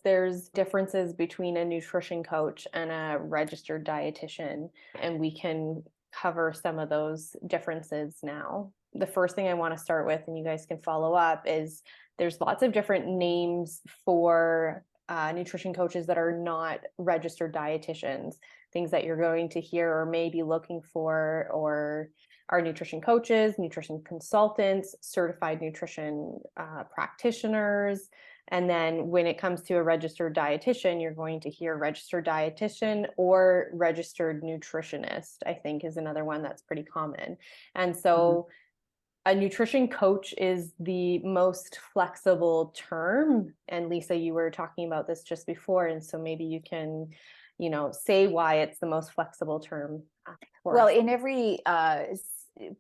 there's differences between a nutrition coach and a registered dietitian, and we can cover some of those differences now. The first thing I want to start with, and you guys can follow up, is there's lots of different names for nutrition coaches that are not registered dietitians. Things that you're going to hear or may be looking for or are nutrition coaches, nutrition consultants, certified nutrition practitioners. And then when it comes to a registered dietitian, you're going to hear registered dietitian or registered nutritionist, I think is another one that's pretty common. And so a nutrition coach is the most flexible term. And Lisa, you were talking about this just before. And so maybe you can, say why it's the most flexible term. Well, in every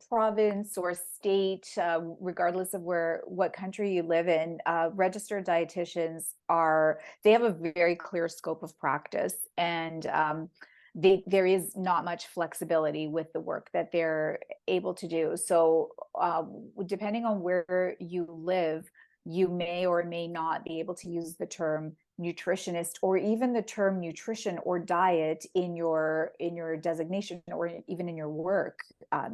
province or state, regardless of what country you live in, registered dietitians they have a very clear scope of practice, and there is not much flexibility with the work that they're able to do. So depending on where you live, you may or may not be able to use the term nutritionist or even the term nutrition or diet in your designation or even in your work,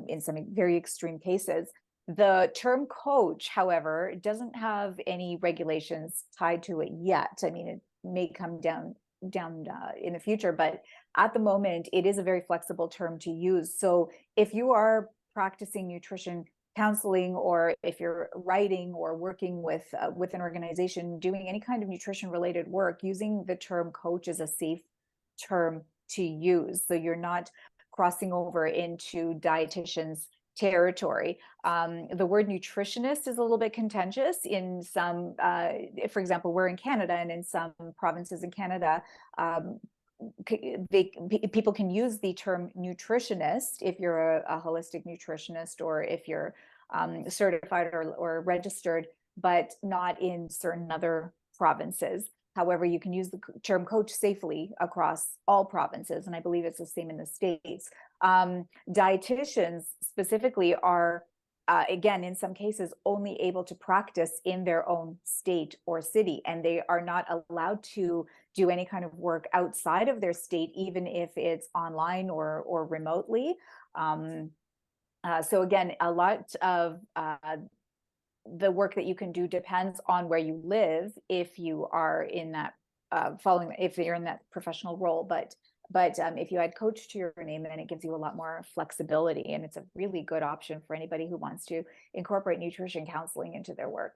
in some very extreme cases. The term coach, however, doesn't have any regulations tied to it yet. I mean, it may come down in the future, but at the moment it is a very flexible term to use. So if you are practicing nutrition counseling, or if you're writing or working with an organization doing any kind of nutrition related work, using the term coach is a safe term to use, so you're not crossing over into dietitians territory. The word nutritionist is a little bit contentious in some, for example, we're in Canada, and in some provinces in Canada, people can use the term nutritionist if you're a holistic nutritionist, or if you're certified or registered, but not in certain other provinces. However, you can use the term coach safely across all provinces, and I believe it's the same in the States. Dietitians specifically are, again, in some cases, only able to practice in their own state or city, and they are not allowed to do any kind of work outside of their state, even if it's online or remotely. So again, a lot of the work that you can do depends on where you live, if you are in that if you're in that professional role. But if you add coach to your name, then it gives you a lot more flexibility, and it's a really good option for anybody who wants to incorporate nutrition counseling into their work.